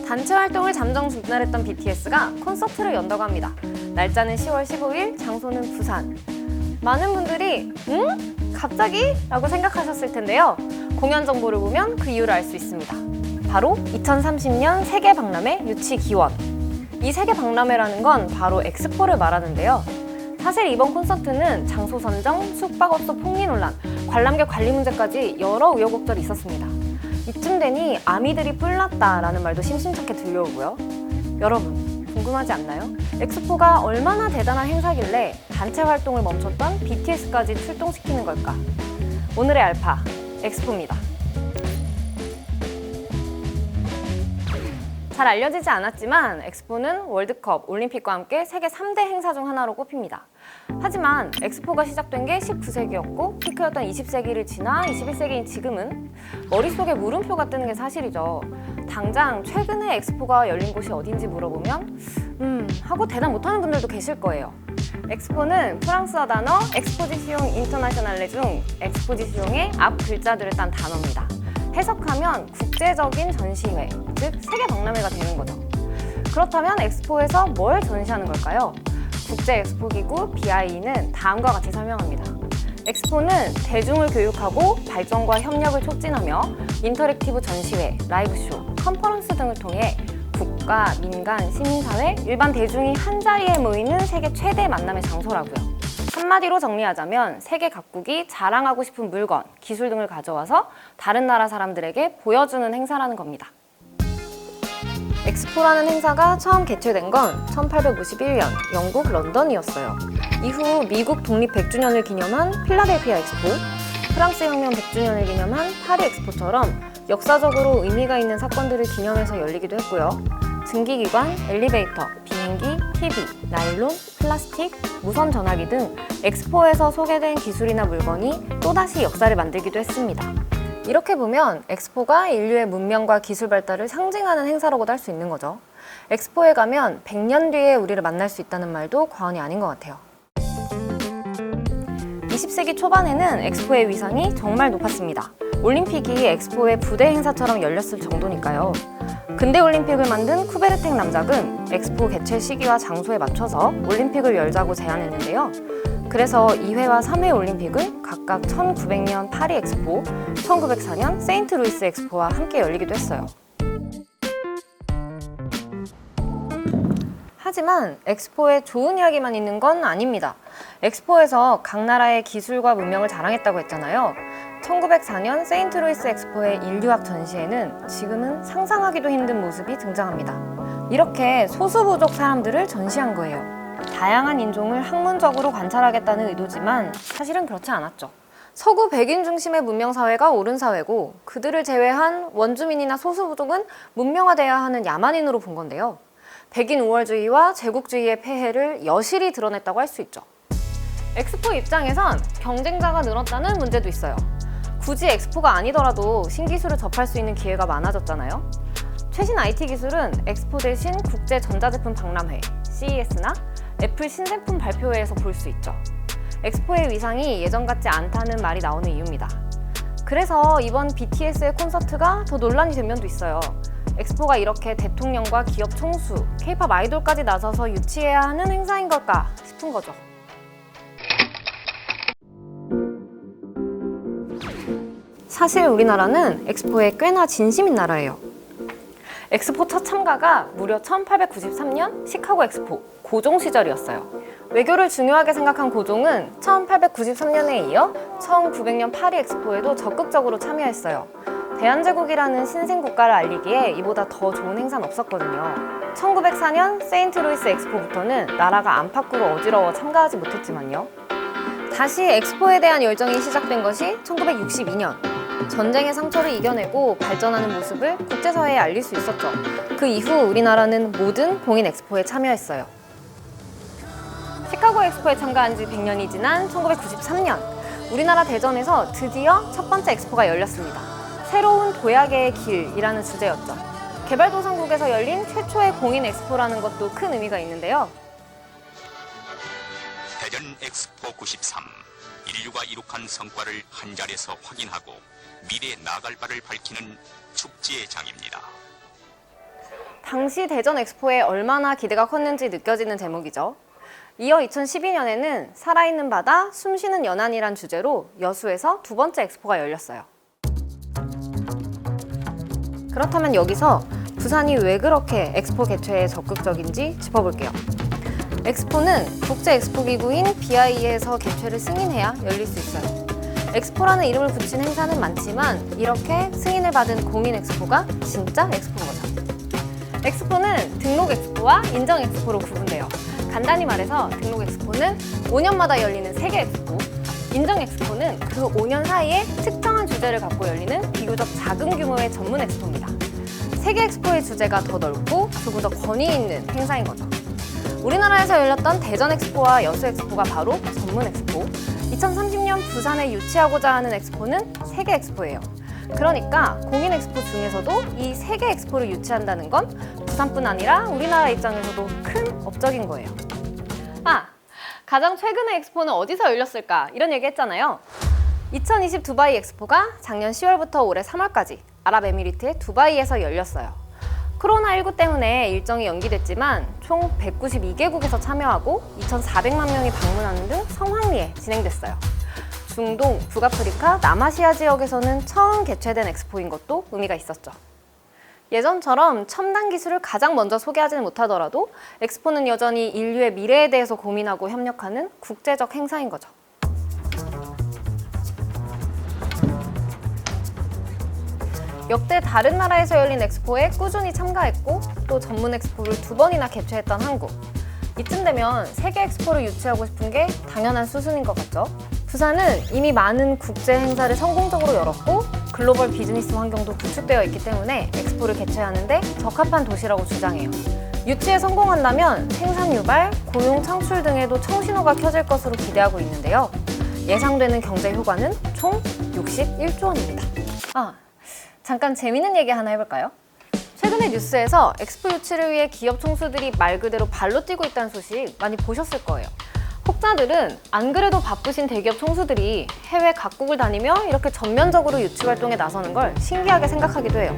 단체 활동을 잠정 중단했던 BTS가 콘서트를 연다고 합니다. 날짜는 10월 15일, 장소는 부산. 많은 분들이 갑자기? 라고 생각하셨을 텐데요. 공연 정보를 보면 그 이유를 알 수 있습니다. 바로 2030년 세계 박람회 유치 기원. 이 세계 박람회라는 건 바로 엑스포를 말하는데요. 사실 이번 콘서트는 장소 선정, 숙박업소 폭리 논란, 관람객 관리 문제까지 여러 우여곡절이 있었습니다. 이쯤 되니 아미들이 뿔났다라는 말도 심심찮게 들려오고요. 여러분, 궁금하지 않나요? 엑스포가 얼마나 대단한 행사길래 단체 활동을 멈췄던 BTS까지 출동시키는 걸까? 오늘의 알파, 엑스포입니다. 잘 알려지지 않았지만 엑스포는 월드컵, 올림픽과 함께 세계 3대 행사 중 하나로 꼽힙니다. 하지만 엑스포가 시작된 게 19세기였고 피크였던 20세기를 지나 21세기인 지금은 머릿속에 물음표가 뜨는 게 사실이죠. 당장 최근에 엑스포가 열린 곳이 어딘지 물어보면 하고 대답 못하는 분들도 계실 거예요. 엑스포는 프랑스어 단어 엑스포지시옹 인터나셔날레 중 엑스포지시옹의 앞 글자들을 딴 단어입니다. 해석하면 국제적인 전시회, 즉 세계 박람회가 되는 거죠. 그렇다면 엑스포에서 뭘 전시하는 걸까요? 국제 엑스포 기구 BIE는 다음과 같이 설명합니다. 엑스포는 대중을 교육하고 발전과 협력을 촉진하며 인터랙티브 전시회, 라이브쇼, 컨퍼런스 등을 통해 국가, 민간, 시민사회, 일반 대중이 한자리에 모이는 세계 최대 만남의 장소라고요. 한마디로 정리하자면 세계 각국이 자랑하고 싶은 물건, 기술 등을 가져와서 다른 나라 사람들에게 보여주는 행사라는 겁니다. 엑스포라는 행사가 처음 개최된 건 1851년 영국 런던이었어요. 이후 미국 독립 100주년을 기념한 필라델피아 엑스포, 프랑스 혁명 100주년을 기념한 파리 엑스포처럼 역사적으로 의미가 있는 사건들을 기념해서 열리기도 했고요. 증기기관, 엘리베이터, 비행기, TV, 나일론, 플라스틱, 무선 전화기 등 엑스포에서 소개된 기술이나 물건이 또다시 역사를 만들기도 했습니다. 이렇게 보면 엑스포가 인류의 문명과 기술 발달을 상징하는 행사라고도 할 수 있는 거죠. 엑스포에 가면 100년 뒤에 우리를 만날 수 있다는 말도 과언이 아닌 것 같아요. 20세기 초반에는 엑스포의 위상이 정말 높았습니다. 올림픽이 엑스포의 부대 행사처럼 열렸을 정도니까요. 근대 올림픽을 만든 쿠베르텍 남작은 엑스포 개최 시기와 장소에 맞춰서 올림픽을 열자고 제안했는데요. 그래서 2회와 3회 올림픽을 각각 1900년 파리 엑스포, 1904년 세인트루이스 엑스포와 함께 열리기도 했어요. 하지만 엑스포에 좋은 이야기만 있는 건 아닙니다. 엑스포에서 각 나라의 기술과 문명을 자랑했다고 했잖아요. 1904년 세인트루이스 엑스포의 인류학 전시회는 지금은 상상하기도 힘든 모습이 등장합니다. 이렇게 소수부족 사람들을 전시한 거예요. 다양한 인종을 학문적으로 관찰하겠다는 의도지만 사실은 그렇지 않았죠. 서구 백인 중심의 문명사회가 옳은 사회고 그들을 제외한 원주민이나 소수부족은 문명화돼야 하는 야만인으로 본 건데요. 백인 우월주의와 제국주의의 폐해를 여실히 드러냈다고 할 수 있죠. 엑스포 입장에선 경쟁자가 늘었다는 문제도 있어요. 굳이 엑스포가 아니더라도 신기술을 접할 수 있는 기회가 많아졌잖아요. 최신 IT 기술은 엑스포 대신 국제 전자제품 박람회, CES나 애플 신제품 발표회에서 볼 수 있죠. 엑스포의 위상이 예전 같지 않다는 말이 나오는 이유입니다. 그래서 이번 BTS의 콘서트가 더 논란이 된 면도 있어요. 엑스포가 이렇게 대통령과 기업 총수, K-팝 아이돌까지 나서서 유치해야 하는 행사인 걸까 싶은 거죠. 사실 우리나라는 엑스포에 꽤나 진심인 나라예요. 엑스포 첫 참가가 무려 1893년 시카고 엑스포, 고종 시절이었어요. 외교를 중요하게 생각한 고종은 1893년에 이어 1900년 파리 엑스포에도 적극적으로 참여했어요. 대한제국이라는 신생국가를 알리기에 이보다 더 좋은 행사는 없었거든요. 1904년 세인트루이스 엑스포부터는 나라가 안팎으로 어지러워 참가하지 못했지만요. 다시 엑스포에 대한 열정이 시작된 것이 1962년. 전쟁의 상처를 이겨내고 발전하는 모습을 국제사회에 알릴 수 있었죠. 그 이후 우리나라는 모든 공인 엑스포에 참여했어요. 시카고 엑스포에 참가한 지 100년이 지난 1993년, 우리나라 대전에서 드디어 첫 번째 엑스포가 열렸습니다. 새로운 도약의 길이라는 주제였죠. 개발도상국에서 열린 최초의 공인 엑스포라는 것도 큰 의미가 있는데요. 대전 엑스포 93, 인류가 이룩한 성과를 한 자리에서 확인하고 미래에 나아갈 바를 밝히는 축제의 장입니다. 당시 대전 엑스포에 얼마나 기대가 컸는지 느껴지는 제목이죠. 이어 2012년에는 살아있는 바다, 숨쉬는 연안이란 주제로 여수에서 두 번째 엑스포가 열렸어요. 그렇다면 여기서 부산이 왜 그렇게 엑스포 개최에 적극적인지 짚어볼게요. 엑스포는 국제 엑스포 기구인 BI에서 개최를 승인해야 열릴 수 있어요. 엑스포라는 이름을 붙인 행사는 많지만 이렇게 승인을 받은 공인 엑스포가 진짜 엑스포인 거죠. 엑스포는 등록 엑스포와 인정 엑스포로 구분돼요. 간단히 말해서 등록 엑스포는 5년마다 열리는 세계 엑스포, 인정 엑스포는 그 5년 사이에 특정한 주제를 갖고 열리는 비교적 작은 규모의 전문 엑스포입니다. 세계 엑스포의 주제가 더 넓고 조금 더 권위 있는 행사인 거죠. 우리나라에서 열렸던 대전 엑스포와 여수 엑스포가 바로 전문 엑스포, 2030년 부산에 유치하고자 하는 엑스포는 세계 엑스포예요. 그러니까 공인 엑스포 중에서도 이 세계 엑스포를 유치한다는 건 부산뿐 아니라 우리나라 입장에서도 큰 업적인 거예요. 가장 최근의 엑스포는 어디서 열렸을까? 이런 얘기 했잖아요. 2020 두바이 엑스포가 작년 10월부터 올해 3월까지 아랍에미리트의 두바이에서 열렸어요. 코로나19 때문에 일정이 연기됐지만 총 192개국에서 참여하고 2,400만 명이 방문하는 등 성황리에 진행됐어요. 중동, 북아프리카, 남아시아 지역에서는 처음 개최된 엑스포인 것도 의미가 있었죠. 예전처럼 첨단 기술을 가장 먼저 소개하지는 못하더라도 엑스포는 여전히 인류의 미래에 대해서 고민하고 협력하는 국제적 행사인 거죠. 역대 다른 나라에서 열린 엑스포에 꾸준히 참가했고 또 전문 엑스포를 2번이나 개최했던 한국. 이쯤 되면 세계 엑스포를 유치하고 싶은 게 당연한 수순인 것 같죠? 부산은 이미 많은 국제 행사를 성공적으로 열었고 글로벌 비즈니스 환경도 구축되어 있기 때문에 엑스포를 개최하는데 적합한 도시라고 주장해요. 유치에 성공한다면 생산 유발, 고용 창출 등에도 청신호가 켜질 것으로 기대하고 있는데요. 예상되는 경제 효과는 총 61조 원입니다. 잠깐 재밌는 얘기 하나 해볼까요? 최근에 뉴스에서 엑스포 유치를 위해 기업 총수들이 말 그대로 발로 뛰고 있다는 소식 많이 보셨을 거예요. 혹자들은 안 그래도 바쁘신 대기업 총수들이 해외 각국을 다니며 이렇게 전면적으로 유치 활동에 나서는 걸 신기하게 생각하기도 해요.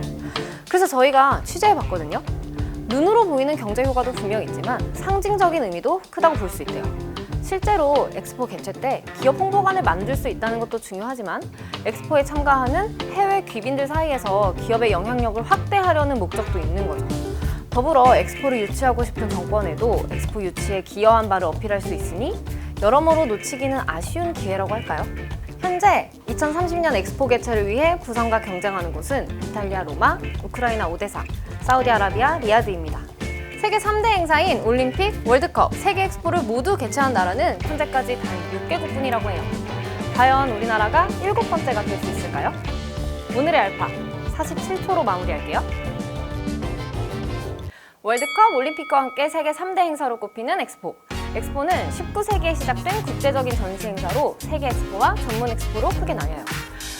그래서 저희가 취재해봤거든요. 눈으로 보이는 경제 효과도 분명 있지만 상징적인 의미도 크다고 볼 수 있대요. 실제로 엑스포 개최 때 기업 홍보관을 만들 수 있다는 것도 중요하지만 엑스포에 참가하는 해외 귀빈들 사이에서 기업의 영향력을 확대하려는 목적도 있는 거죠. 더불어 엑스포를 유치하고 싶은 정권에도 엑스포 유치에 기여한 바를 어필할 수 있으니 여러모로 놓치기는 아쉬운 기회라고 할까요? 현재 2030년 엑스포 개최를 위해 부산과 경쟁하는 곳은 이탈리아 로마, 우크라이나 오데사, 사우디아라비아 리야드입니다. 세계 3대 행사인 올림픽, 월드컵, 세계 엑스포를 모두 개최한 나라는 현재까지 단 6개국뿐이라고 해요. 과연 우리나라가 7번째가 될 수 있을까요? 오늘의 알파 47초로 마무리할게요. 월드컵, 올림픽과 함께 세계 3대 행사로 꼽히는 엑스포. 엑스포는 19세기에 시작된 국제적인 전시 행사로 세계 엑스포와 전문 엑스포로 크게 나뉘어요.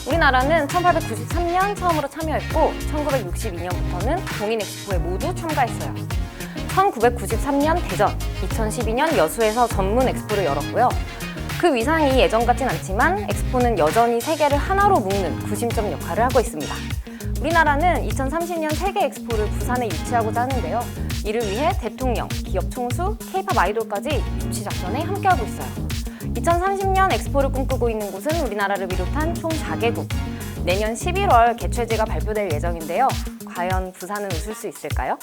우리나라는 1893년 처음으로 참여했고 1962년부터는 공인 엑스포에 모두 참가했어요. 1993년 대전, 2012년 여수에서 전문 엑스포를 열었고요. 그 위상이 예전 같진 않지만 엑스포는 여전히 세계를 하나로 묶는 구심점 역할을 하고 있습니다. 우리나라는 2030년 세계 엑스포를 부산에 유치하고자 하는데요. 이를 위해 대통령, 기업 총수, K-팝 아이돌까지 유치 작전에 함께하고 있어요. 2030년 엑스포를 꿈꾸고 있는 곳은 우리나라를 비롯한 총 4개국. 내년 11월 개최지가 발표될 예정인데요. 과연 부산은 웃을 수 있을까요?